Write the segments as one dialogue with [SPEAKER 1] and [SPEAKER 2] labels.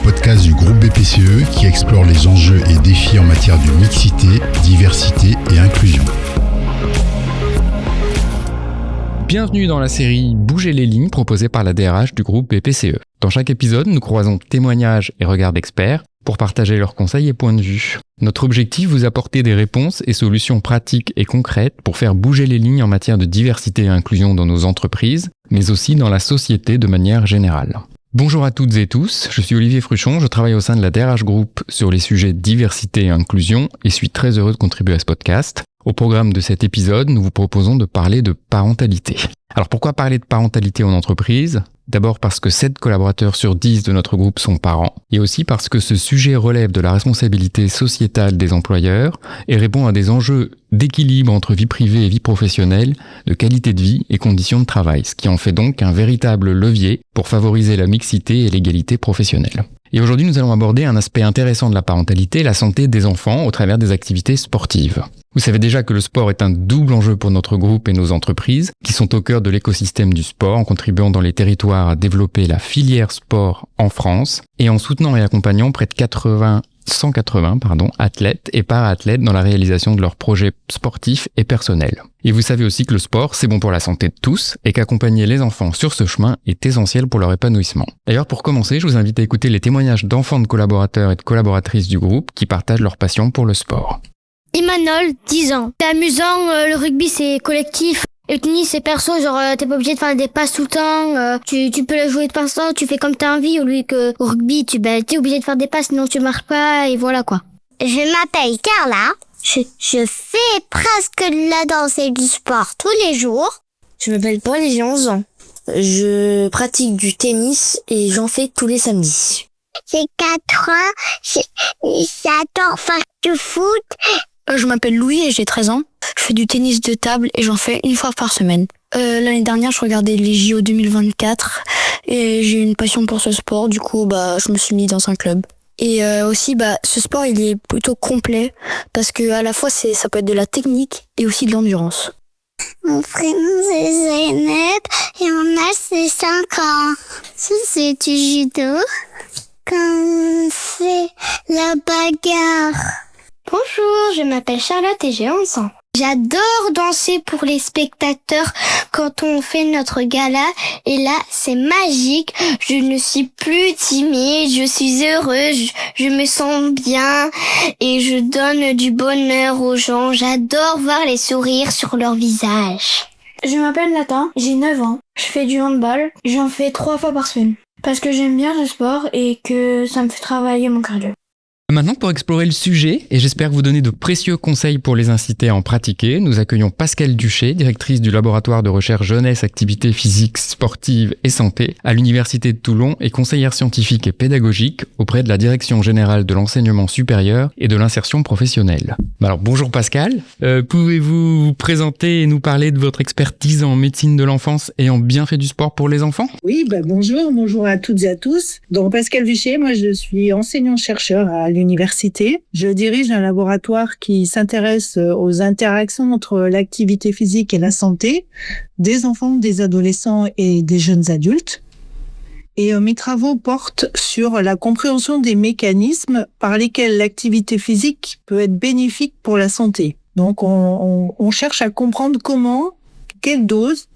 [SPEAKER 1] podcast du groupe BPCE qui explore les enjeux et défis en matière de mixité, diversité et inclusion.
[SPEAKER 2] Bienvenue dans la série Bouger les lignes proposée par la DRH du groupe BPCE. Dans chaque épisode, nous croisons témoignages et regards d'experts pour partager leurs conseils et points de vue. Notre objectif, vous apporter des réponses et solutions pratiques et concrètes pour faire bouger les lignes en matière de diversité et inclusion dans nos entreprises, mais aussi dans la société de manière générale. Bonjour à toutes et tous, je suis Olivier Fruchon, je travaille au sein de la DRH Group sur les sujets diversité et inclusion et suis très heureux de contribuer à ce podcast. Au programme de cet épisode, nous vous proposons de parler de parentalité. Alors pourquoi parler de parentalité en entreprise ? D'abord parce que 7 collaborateurs sur 10 de notre groupe sont parents, et aussi parce que ce sujet relève de la responsabilité sociétale des employeurs et répond à des enjeux d'équilibre entre vie privée et vie professionnelle, de qualité de vie et conditions de travail, ce qui en fait donc un véritable levier pour favoriser la mixité et l'égalité professionnelle. Et aujourd'hui, nous allons aborder un aspect intéressant de la parentalité, la santé des enfants au travers des activités sportives. Vous savez déjà que le sport est un double enjeu pour notre groupe et nos entreprises, qui sont au cœur de l'écosystème du sport, en contribuant dans les territoires à développer la filière sport en France, et en soutenant et accompagnant près de 180 athlètes et para-athlètes dans la réalisation de leurs projets sportifs et personnels. Et vous savez aussi que le sport, c'est bon pour la santé de tous et qu'accompagner les enfants sur ce chemin est essentiel pour leur épanouissement. D'ailleurs, pour commencer, je vous invite à écouter les témoignages d'enfants de collaborateurs et de collaboratrices du groupe qui partagent leur passion pour le sport.
[SPEAKER 3] Emmanuel, 10 ans. C'est amusant, le rugby c'est collectif. Le tennis c'est perso, genre t'es pas obligé de faire des passes tout le temps, tu peux le jouer de passe-temps, tu fais comme t'as envie, au lieu que au rugby t'es obligé de faire des passes sinon tu marques pas et voilà quoi.
[SPEAKER 4] Je m'appelle Carla, je fais presque de la danse et du sport tous les jours.
[SPEAKER 5] Je m'appelle Paul et j'ai 11 ans. Je pratique du tennis et j'en fais tous les samedis.
[SPEAKER 4] J'ai 4 ans, j'adore faire du foot.
[SPEAKER 5] Je m'appelle Louis et j'ai 13 ans. Je fais du tennis de table et j'en fais une fois par semaine. L'année dernière, je regardais les JO 2024 et j'ai une passion pour ce sport. Du coup, je me suis mis dans un club. Et aussi, ce sport, il est plutôt complet parce que à la fois, ça peut être de la technique et aussi de l'endurance.
[SPEAKER 4] Mon prénom c'est Zeynep et mon âge c'est 5 ans. C'est du judo. Quand c'est la bagarre.
[SPEAKER 3] Bonjour, je m'appelle Charlotte et j'ai 11 ans. J'adore danser pour les spectateurs quand on fait notre gala et là c'est magique, je ne suis plus timide, je suis heureuse, je me sens bien et je donne du bonheur aux gens, j'adore voir les sourires sur leur visage.
[SPEAKER 6] Je m'appelle Nathan, j'ai 9 ans, je fais du handball, j'en fais 3 fois par semaine parce que j'aime bien ce sport et que ça me fait travailler mon cardio.
[SPEAKER 2] Maintenant, pour explorer le sujet, et j'espère vous donner de précieux conseils pour les inciter à en pratiquer, nous accueillons Pascale Duché, directrice du laboratoire de recherche jeunesse, activités physiques, sportives et santé à l'Université de Toulon et conseillère scientifique et pédagogique auprès de la Direction générale de l'enseignement supérieur et de l'insertion professionnelle. Alors bonjour Pascale, pouvez-vous vous présenter et nous parler de votre expertise en médecine de l'enfance et en bienfaits du sport pour les enfants ?
[SPEAKER 7] Oui, bonjour à toutes et à tous. Donc Pascale Duché, moi je suis enseignant-chercheur à l'université. Je dirige un laboratoire qui s'intéresse aux interactions entre l'activité physique et la santé des enfants, des adolescents et des jeunes adultes. Et mes travaux portent sur la compréhension des mécanismes par lesquels l'activité physique peut être bénéfique pour la santé. Donc on cherche à comprendre comment, quelle dose,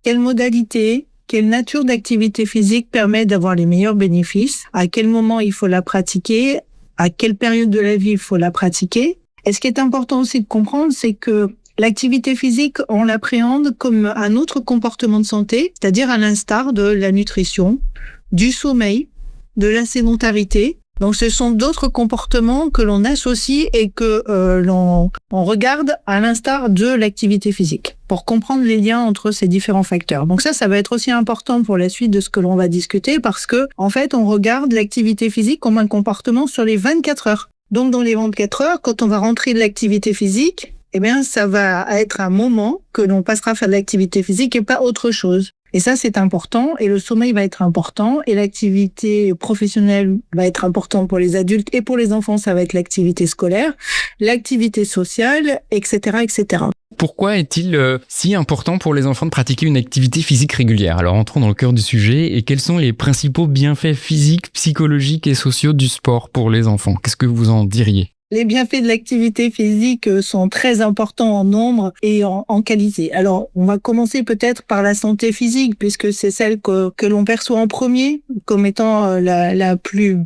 [SPEAKER 7] quelle modalité, quelle nature d'activité physique permet d'avoir les meilleurs bénéfices, à quel moment il faut la pratiquer, à quelle période de la vie il faut la pratiquer. Et ce qui est important aussi de comprendre, c'est que l'activité physique, on l'appréhende comme un autre comportement de santé, c'est-à-dire à l'instar de la nutrition, du sommeil, de la sédentarité. Donc ce sont d'autres comportements que l'on associe et que l'on regarde à l'instar de l'activité physique pour comprendre les liens entre ces différents facteurs. Donc ça va être aussi important pour la suite de ce que l'on va discuter parce que en fait, on regarde l'activité physique comme un comportement sur les 24 heures. Donc dans les 24 heures, quand on va rentrer de l'activité physique, ça va être un moment que l'on passera à faire de l'activité physique et pas autre chose. Et ça, c'est important. Et le sommeil va être important. Et l'activité professionnelle va être importante pour les adultes. Et pour les enfants, ça va être l'activité scolaire, l'activité sociale, etc., etc.
[SPEAKER 2] Pourquoi est-il si important pour les enfants de pratiquer une activité physique régulière ? Alors entrons dans le cœur du sujet. Et quels sont les principaux bienfaits physiques, psychologiques et sociaux du sport pour les enfants ? Qu'est-ce que vous en diriez ?
[SPEAKER 7] Les bienfaits de l'activité physique sont très importants en nombre et en qualité. Alors, on va commencer peut-être par la santé physique, puisque c'est celle que l'on perçoit en premier comme étant la plus,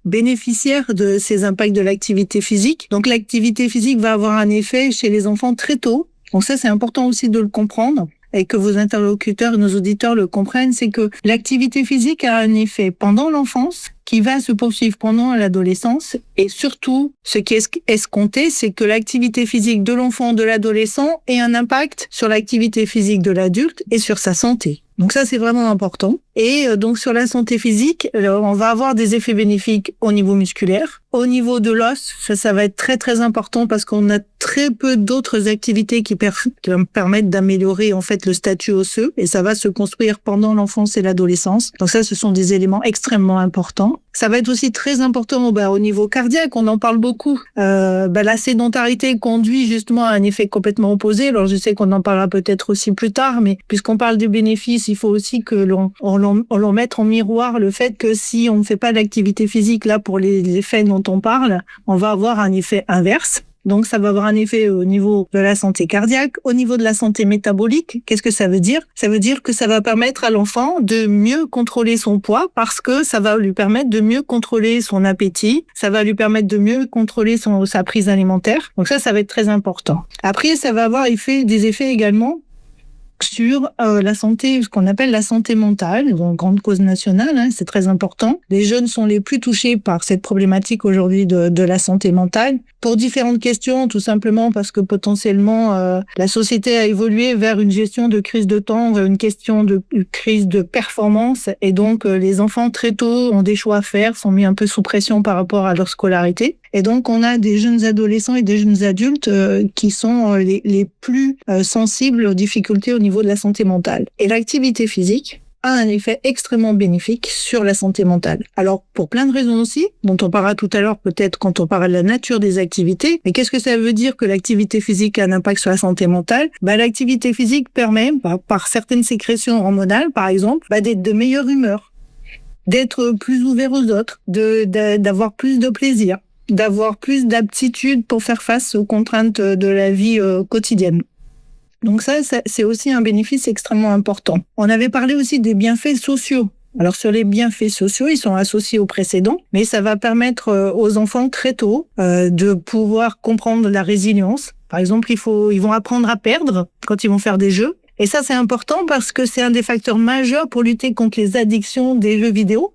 [SPEAKER 7] bénéficiaire de ces impacts de l'activité physique. Donc, l'activité physique va avoir un effet chez les enfants très tôt. Donc ça, c'est important aussi de le comprendre et que vos interlocuteurs et nos auditeurs le comprennent, c'est que l'activité physique a un effet pendant l'enfance qui va se poursuivre pendant l'adolescence. Et surtout, ce qui est escompté, c'est que l'activité physique de l'enfant, de l'adolescent ait un impact sur l'activité physique de l'adulte et sur sa santé. Donc ça, c'est vraiment important. Et donc sur la santé physique, on va avoir des effets bénéfiques au niveau musculaire. Au niveau de l'os, ça va être très très important parce qu'on a très peu d'autres activités qui permettent d'améliorer en fait le statut osseux. Et ça va se construire pendant l'enfance et l'adolescence. Donc ça, ce sont des éléments extrêmement importants. Ça va être aussi très important au niveau cardiaque, on en parle beaucoup. La sédentarité conduit justement à un effet complètement opposé. Alors je sais qu'on en parlera peut-être aussi plus tard, mais puisqu'on parle des bénéfices, il faut aussi que l'on mette en miroir le fait que si on ne fait pas d'activité physique là pour les effets dont on parle, on va avoir un effet inverse. Donc, ça va avoir un effet au niveau de la santé cardiaque, au niveau de la santé métabolique. Qu'est-ce que ça veut dire ? Ça veut dire que ça va permettre à l'enfant de mieux contrôler son poids parce que ça va lui permettre de mieux contrôler son appétit. Ça va lui permettre de mieux contrôler sa prise alimentaire. Donc ça va être très important. Après, ça va avoir des effets également sur la santé, ce qu'on appelle la santé mentale, donc grande cause nationale, c'est très important. Les jeunes sont les plus touchés par cette problématique aujourd'hui de la santé mentale, pour différentes questions, tout simplement parce que potentiellement la société a évolué vers une gestion de crise de temps, vers une question de crise de performance, et donc les enfants très tôt ont des choix à faire, sont mis un peu sous pression par rapport à leur scolarité. Et donc, on a des jeunes adolescents et des jeunes adultes qui sont les plus sensibles aux difficultés au niveau de la santé mentale. Et l'activité physique a un effet extrêmement bénéfique sur la santé mentale. Alors, pour plein de raisons aussi, dont on parlera tout à l'heure peut-être quand on parlera de la nature des activités. Mais qu'est-ce que ça veut dire que l'activité physique a un impact sur la santé mentale ? L'activité physique permet, par certaines sécrétions hormonales, par exemple, d'être de meilleure humeur, d'être plus ouvert aux autres, d'avoir plus de plaisir, d'avoir plus d'aptitude pour faire face aux contraintes de la vie quotidienne. Donc ça, c'est aussi un bénéfice extrêmement important. On avait parlé aussi des bienfaits sociaux. Alors sur les bienfaits sociaux, ils sont associés aux précédents, mais ça va permettre aux enfants très tôt de pouvoir comprendre la résilience. Par exemple, ils vont apprendre à perdre quand ils vont faire des jeux. Et ça, c'est important parce que c'est un des facteurs majeurs pour lutter contre les addictions des jeux vidéo,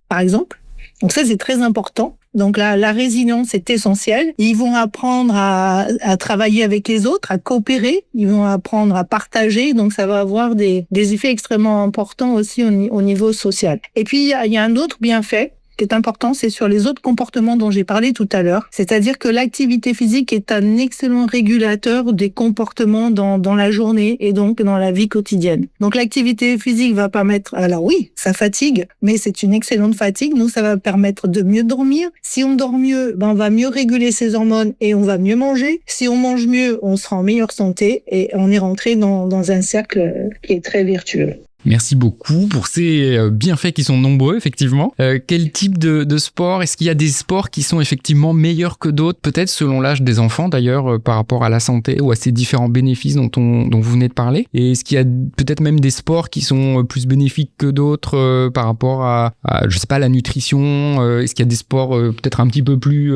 [SPEAKER 7] par exemple. Donc ça, c'est très important. Donc la résilience est essentielle. Ils vont apprendre à travailler avec les autres, à coopérer. Ils vont apprendre à partager. Donc ça va avoir des effets extrêmement importants aussi au niveau social. Et puis il y a un autre bienfait qui est important, c'est sur les autres comportements dont j'ai parlé tout à l'heure. C'est-à-dire que l'activité physique est un excellent régulateur des comportements dans la journée et donc dans la vie quotidienne. Donc l'activité physique va permettre, alors oui, ça fatigue, mais c'est une excellente fatigue. Nous, ça va permettre de mieux dormir. Si on dort mieux, on va mieux réguler ses hormones et on va mieux manger. Si on mange mieux, on sera en meilleure santé et on est rentré dans un cercle qui est très vertueux.
[SPEAKER 2] Merci beaucoup pour ces bienfaits qui sont nombreux, effectivement. Quel type de sport ? Est-ce qu'il y a des sports qui sont effectivement meilleurs que d'autres, peut-être selon l'âge des enfants d'ailleurs, par rapport à la santé ou à ces différents bénéfices dont vous venez de parler ? Et est-ce qu'il y a peut-être même des sports qui sont plus bénéfiques que d'autres par rapport à, je sais pas, la nutrition ? Est-ce qu'il y a des sports peut-être un petit peu plus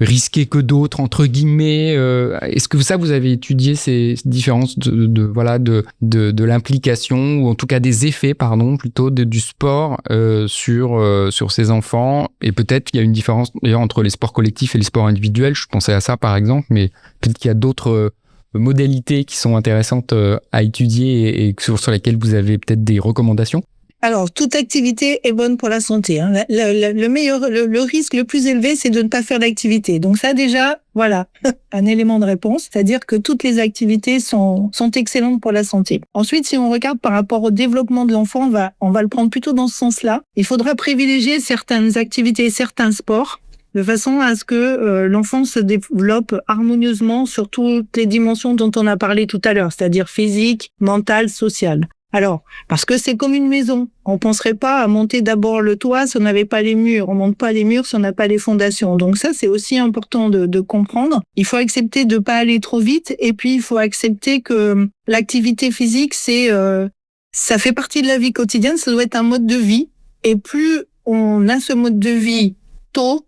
[SPEAKER 2] risqués que d'autres, entre guillemets ? Est-ce que ça, vous avez étudié ces différences de l'implication, ou en tout cas des effets, plutôt du sport sur ces enfants? Et peut-être qu'il y a une différence d'ailleurs entre les sports collectifs et les sports individuels. Je pensais à ça par exemple, mais peut-être qu'il y a d'autres modalités qui sont intéressantes à étudier et sur lesquelles vous avez peut-être des recommandations.
[SPEAKER 7] Alors, toute activité est bonne pour la santé. Hein. Le risque le plus élevé, c'est de ne pas faire d'activité. Donc ça, déjà, voilà, un élément de réponse. C'est-à-dire que toutes les activités sont excellentes pour la santé. Ensuite, si on regarde par rapport au développement de l'enfant, on va le prendre plutôt dans ce sens-là. Il faudra privilégier certaines activités, certains sports, de façon à ce que l'enfant se développe harmonieusement sur toutes les dimensions dont on a parlé tout à l'heure, c'est-à-dire physique, mentale, sociale. Alors, parce que c'est comme une maison. On penserait pas à monter d'abord le toit si on n'avait pas les murs. On monte pas les murs si on n'a pas les fondations. Donc ça, c'est aussi important de comprendre. Il faut accepter de pas aller trop vite. Et puis, il faut accepter que l'activité physique, ça fait partie de la vie quotidienne. Ça doit être un mode de vie. Et plus on a ce mode de vie tôt,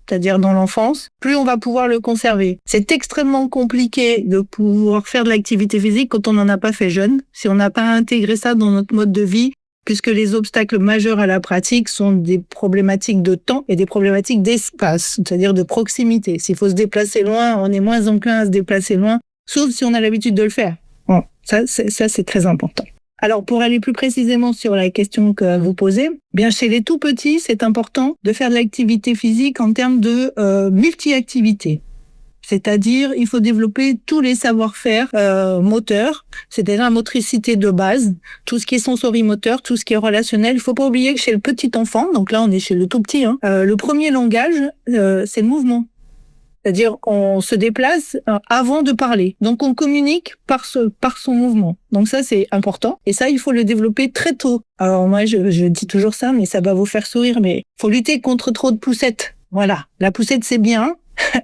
[SPEAKER 7] c'est-à-dire dans l'enfance, plus on va pouvoir le conserver. C'est extrêmement compliqué de pouvoir faire de l'activité physique quand on n'en a pas fait jeune, si on n'a pas intégré ça dans notre mode de vie, puisque les obstacles majeurs à la pratique sont des problématiques de temps et des problématiques d'espace, c'est-à-dire de proximité. S'il faut se déplacer loin, on est moins enclin à se déplacer loin, sauf si on a l'habitude de le faire. Bon, ça c'est très important. Alors, pour aller plus précisément sur la question que vous posez, bien chez les tout petits, c'est important de faire de l'activité physique en termes de multi-activité. C'est-à-dire, il faut développer tous les savoir-faire moteurs, c'est-à-dire la motricité de base, tout ce qui est sensorimoteur, tout ce qui est relationnel. Il faut pas oublier que chez le petit enfant, donc là on est chez le tout petit, le premier langage, c'est le mouvement. C'est-à-dire qu'on se déplace avant de parler. Donc on communique par son mouvement. Donc ça c'est important et ça il faut le développer très tôt. Alors moi je dis toujours ça mais ça va vous faire sourire, mais faut lutter contre trop de poussettes. Voilà, la poussette c'est bien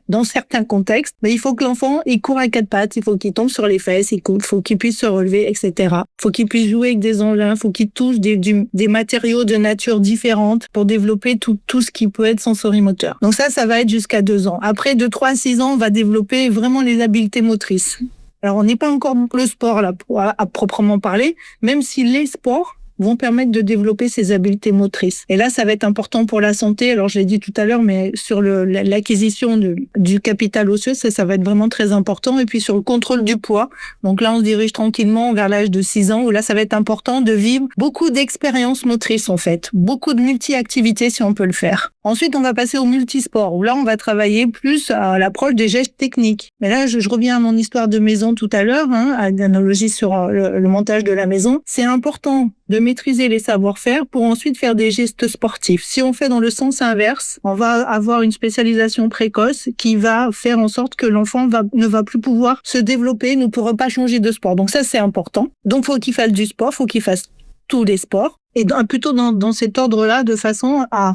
[SPEAKER 7] dans certains contextes, mais il faut que l'enfant il court à quatre pattes, il faut qu'il tombe sur les fesses, il faut qu'il puisse se relever, etc. Il faut qu'il puisse jouer avec des engins, il faut qu'il touche des matériaux de nature différente pour développer tout ce qui peut être sensorimoteur. Donc ça va être jusqu'à 2 ans. Après, de 3 à 6 ans, on va développer vraiment les habiletés motrices. Alors on n'est pas encore dans le sport là à proprement parler, même si les sports vont permettre de développer ces habiletés motrices. Et là, ça va être important pour la santé. Alors, je l'ai dit tout à l'heure, mais sur l'acquisition du capital osseux, ça va être vraiment très important. Et puis, sur le contrôle du poids. Donc là, on se dirige tranquillement vers l'âge de 6 ans, où là, ça va être important de vivre beaucoup d'expériences motrices, en fait. Beaucoup de multi-activités, si on peut le faire. Ensuite, on va passer au multisport, où là, on va travailler plus à l'approche des gestes techniques. Mais là, je reviens à mon histoire de maison tout à l'heure, à l'analogie sur le montage de la maison. C'est important de maîtriser les savoir-faire pour ensuite faire des gestes sportifs. Si on fait dans le sens inverse, on va avoir une spécialisation précoce qui va faire en sorte que l'enfant ne va plus pouvoir se développer, ne pourra pas changer de sport. Donc ça, c'est important. Donc, faut qu'il fasse du sport, faut qu'il fasse tous les sports. Et plutôt dans cet ordre-là, de façon à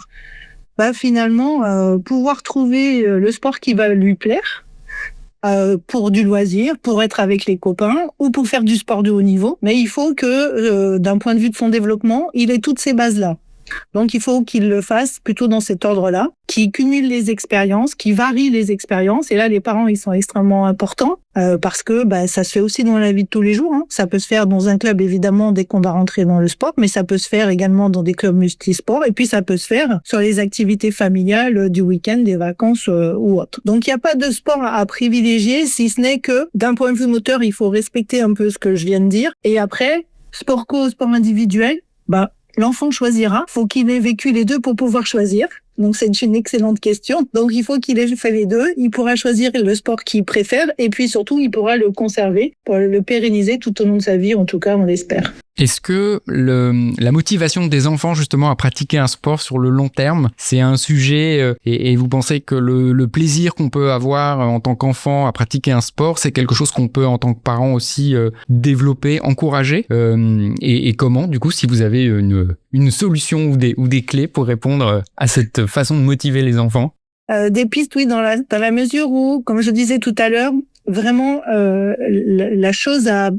[SPEAKER 7] finalement pouvoir trouver le sport qui va lui plaire, pour du loisir, pour être avec les copains ou pour faire du sport de haut niveau. Mais il faut que, d'un point de vue de son développement, il ait toutes ces bases-là. Donc, il faut qu'il le fasse plutôt dans cet ordre-là, qu'il cumule les expériences, qu'il varie les expériences. Et là, les parents, ils sont extrêmement importants parce que ça se fait aussi dans la vie de tous les jours. Ça peut se faire dans un club, évidemment, dès qu'on va rentrer dans le sport, mais ça peut se faire également dans des clubs multisports. Et puis, ça peut se faire sur les activités familiales du week-end, des vacances ou autres. Donc, il n'y a pas de sport à privilégier, si ce n'est que, d'un point de vue moteur, il faut respecter un peu ce que je viens de dire. Et après, sport co, sport individuel, l'enfant choisira. Faut qu'il ait vécu les deux pour pouvoir choisir. Donc, c'est une excellente question. Donc, il faut qu'il ait fait les deux. Il pourra choisir le sport qu'il préfère. Et puis, surtout, il pourra le conserver pour le pérenniser tout au long de sa vie. En tout cas, on l'espère.
[SPEAKER 2] Est-ce que la motivation des enfants, justement, à pratiquer un sport sur le long terme, c'est un sujet et vous pensez que le plaisir qu'on peut avoir en tant qu'enfant à pratiquer un sport, c'est quelque chose qu'on peut, en tant que parent aussi, développer, encourager et comment, du coup, si vous avez une solution ou des clés pour répondre à cette façon de motiver les enfants?
[SPEAKER 7] Des pistes, oui, dans la mesure où, comme je disais tout à l'heure, vraiment, la chose à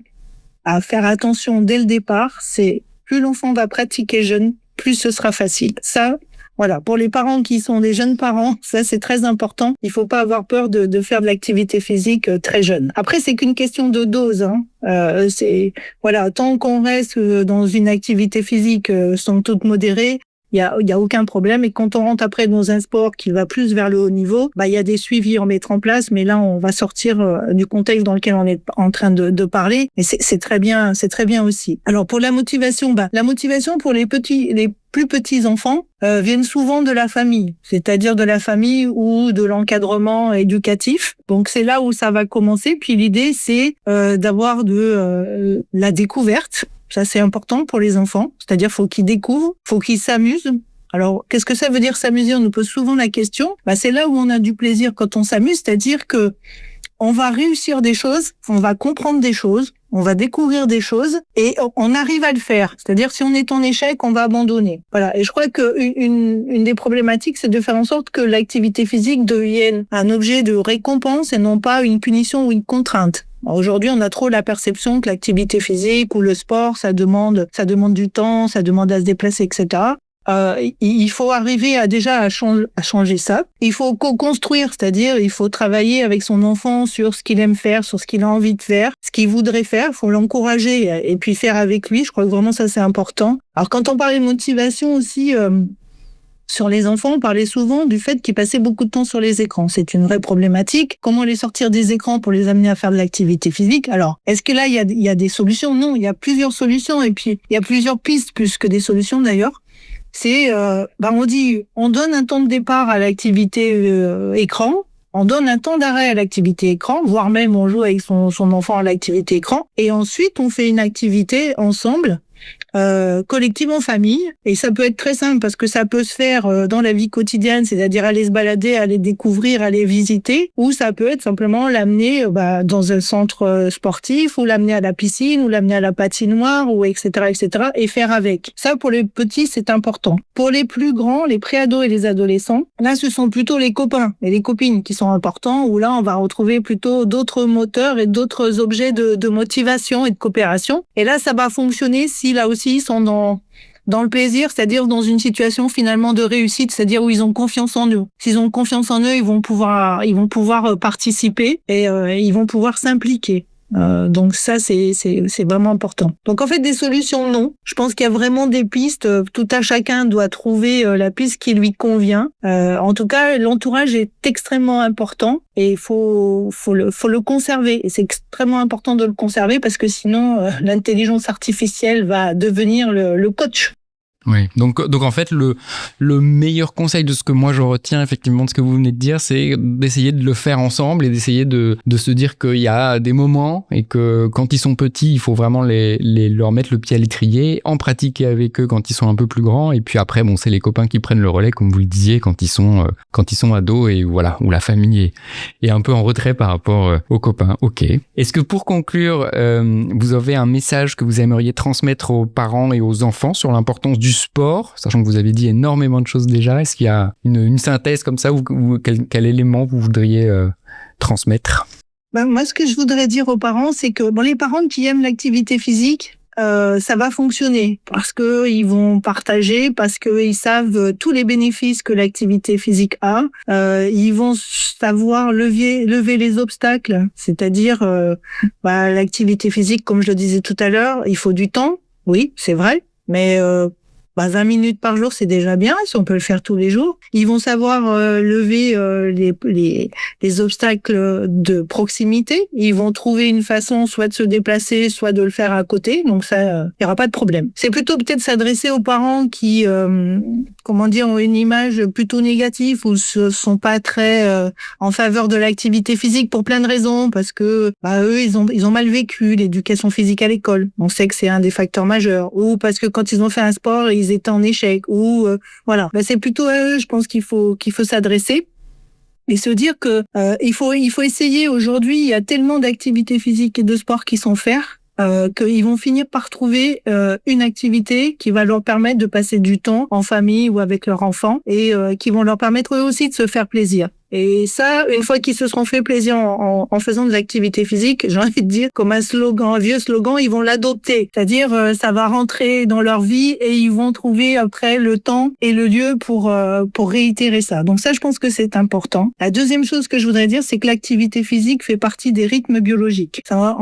[SPEAKER 7] faire attention dès le départ, c'est plus l'enfant va pratiquer jeune, plus ce sera facile. Ça, voilà, pour les parents qui sont des jeunes parents, ça c'est très important. Il faut pas avoir peur de faire de l'activité physique très jeune. Après, c'est qu'une question de dose. Tant qu'on reste dans une activité physique somme toute modérée, il y a aucun problème. Et quand on rentre après dans un sport qui va plus vers le haut niveau, il y a des suivis à mettre en place, mais là on va sortir du contexte dans lequel on est en train de parler. Et c'est très bien aussi. Alors pour la motivation pour les plus petits enfants viennent souvent de la famille, c'est-à-dire de la famille ou de l'encadrement éducatif. Donc c'est là où ça va commencer. Puis l'idée c'est d'avoir la découverte. Ça c'est important pour les enfants, c'est-à-dire faut qu'ils découvrent, faut qu'ils s'amusent. Alors qu'est-ce que ça veut dire s'amuser? On nous pose souvent la question. C'est là où on a du plaisir quand on s'amuse, c'est-à-dire que on va réussir des choses, on va comprendre des choses, on va découvrir des choses et on arrive à le faire. C'est-à-dire, si on est en échec, on va abandonner. Voilà. Et je crois que une des problématiques, c'est de faire en sorte que l'activité physique devienne un objet de récompense et non pas une punition ou une contrainte. Aujourd'hui, on a trop la perception que l'activité physique ou le sport, ça demande du temps, ça demande à se déplacer, etc. Il faut arriver à changer ça. Il faut co-construire, c'est-à-dire il faut travailler avec son enfant sur ce qu'il aime faire, sur ce qu'il a envie de faire, ce qu'il voudrait faire. Il faut l'encourager et puis faire avec lui. Je crois que vraiment ça c'est important. Alors quand on parlait de motivation aussi, sur les enfants, on parlait souvent du fait qu'ils passaient beaucoup de temps sur les écrans. C'est une vraie problématique. Comment les sortir des écrans pour les amener à faire de l'activité physique? Alors, est-ce que là, il y a des solutions? Non, il y a plusieurs solutions et puis il y a plusieurs pistes plus que des solutions d'ailleurs. C'est, on donne un temps de départ à l'activité écran, on donne un temps d'arrêt à l'activité écran, voire même on joue avec son enfant à l'activité écran, et ensuite on fait une activité ensemble, collective en famille, et ça peut être très simple parce que ça peut se faire dans la vie quotidienne, c'est-à-dire aller se balader, aller découvrir, aller visiter, ou ça peut être simplement l'amener dans un centre sportif, ou l'amener à la piscine, ou l'amener à la patinoire, ou etc., et faire avec. Ça, pour les petits, c'est important. Pour les plus grands, les préados et les adolescents, là, ce sont plutôt les copains et les copines qui sont importants, où là, on va retrouver plutôt d'autres moteurs et d'autres objets de motivation et de coopération. Et là, ça va fonctionner si, là aussi, ils sont dans le plaisir, c'est-à-dire dans une situation finalement de réussite, c'est-à-dire où ils ont confiance en eux. S'ils ont confiance en eux, ils vont pouvoir participer et ils vont pouvoir s'impliquer. Donc ça, c'est vraiment important. Donc en fait, des solutions, non. Je pense qu'il y a vraiment des pistes. Tout à chacun doit trouver la piste qui lui convient. En tout cas, l'entourage est extrêmement important et il faut le conserver. Et c'est extrêmement important de le conserver parce que sinon, l'intelligence artificielle va devenir le coach.
[SPEAKER 2] Oui, donc en fait, le meilleur conseil de ce que moi je retiens effectivement de ce que vous venez de dire, c'est d'essayer de le faire ensemble et d'essayer de se dire qu'il y a des moments et que quand ils sont petits, il faut vraiment leur mettre le pied à l'étrier, en pratiquer avec eux quand ils sont un peu plus grands, et puis après, c'est les copains qui prennent le relais, comme vous le disiez, quand ils sont ados et voilà, où la famille est un peu en retrait par rapport aux copains. Ok. Est-ce que pour conclure, vous avez un message que vous aimeriez transmettre aux parents et aux enfants sur l'importance du sport, sachant que vous avez dit énormément de choses déjà? Est-ce qu'il y a une synthèse comme ça ou quel élément vous voudriez transmettre?
[SPEAKER 7] Moi, ce que je voudrais dire aux parents, c'est que les parents qui aiment l'activité physique, ça va fonctionner parce que ils vont partager, parce que ils savent tous les bénéfices que l'activité physique a. Ils vont savoir lever les obstacles, c'est-à-dire l'activité physique, comme je le disais tout à l'heure, il faut du temps. Oui, c'est vrai, mais 20 minutes par jour, c'est déjà bien, si on peut le faire tous les jours. Ils vont savoir lever les obstacles de proximité. Ils vont trouver une façon soit de se déplacer, soit de le faire à côté. Donc ça, il y aura pas de problème. C'est plutôt peut-être s'adresser aux parents qui, ont une image plutôt négative ou sont pas très en faveur de l'activité physique pour plein de raisons, parce que eux, ils ont mal vécu l'éducation physique à l'école. On sait que c'est un des facteurs majeurs. Ou parce que quand ils ont fait un sport, ils étaient en échec, ou voilà. C'est plutôt à eux, je pense qu'il faut s'adresser et se dire que il faut essayer. Aujourd'hui, il y a tellement d'activités physiques et de sports qui sont faits qu'ils vont finir par trouver une activité qui va leur permettre de passer du temps en famille ou avec leurs enfants et qui vont leur permettre eux aussi de se faire plaisir. Et ça, une fois qu'ils se seront fait plaisir en faisant de l'activité physique, j'ai envie de dire, comme un vieux slogan, ils vont l'adopter. C'est-à-dire, ça va rentrer dans leur vie et ils vont trouver après le temps et le lieu pour réitérer ça. Donc ça, je pense que c'est important. La deuxième chose que je voudrais dire, c'est que l'activité physique fait partie des rythmes biologiques. Ça,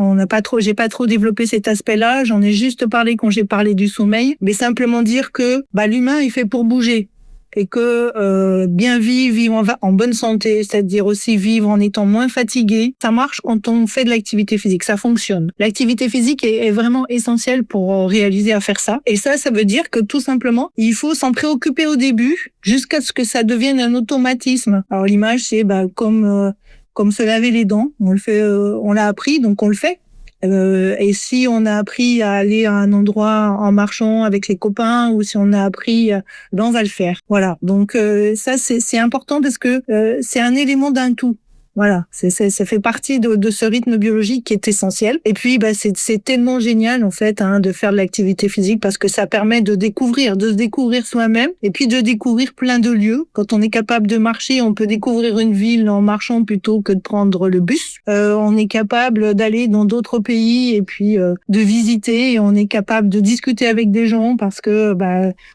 [SPEAKER 7] j'ai pas trop développé cet aspect-là. J'en ai juste parlé quand j'ai parlé du sommeil, mais simplement dire que l'humain est fait pour bouger. Et que bien vivre en bonne santé, c'est-à-dire aussi vivre en étant moins fatigué, ça marche quand on fait de l'activité physique, ça fonctionne. L'activité physique est vraiment essentielle pour réaliser à faire ça. Et ça veut dire que tout simplement, il faut s'en préoccuper au début jusqu'à ce que ça devienne un automatisme. Alors l'image, c'est comme se laver les dents. On le fait, on l'a appris, donc on le fait. Et si on a appris à aller à un endroit en marchant avec les copains ou si on a appris, on va le faire. Voilà. Donc ça c'est important parce que c'est un élément d'un tout. Voilà, ça fait partie de ce rythme biologique qui est essentiel. Et puis, c'est tellement génial en fait de faire de l'activité physique parce que ça permet de se découvrir soi-même et puis de découvrir plein de lieux. Quand on est capable de marcher, on peut découvrir une ville en marchant plutôt que de prendre le bus. On est capable d'aller dans d'autres pays et puis de visiter. Et on est capable de discuter avec des gens parce que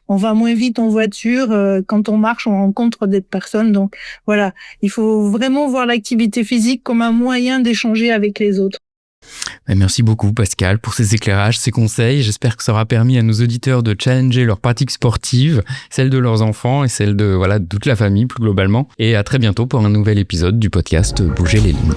[SPEAKER 7] on va moins vite en voiture. Quand on marche, on rencontre des personnes. Donc voilà, il faut vraiment voir l'activité physique comme un moyen d'échanger avec les autres.
[SPEAKER 2] Merci beaucoup Pascal pour ces éclairages, ces conseils. J'espère que ça aura permis à nos auditeurs de challenger leurs pratiques sportives, celles de leurs enfants et celles de toute la famille plus globalement. Et à très bientôt pour un nouvel épisode du podcast Bouger les lignes.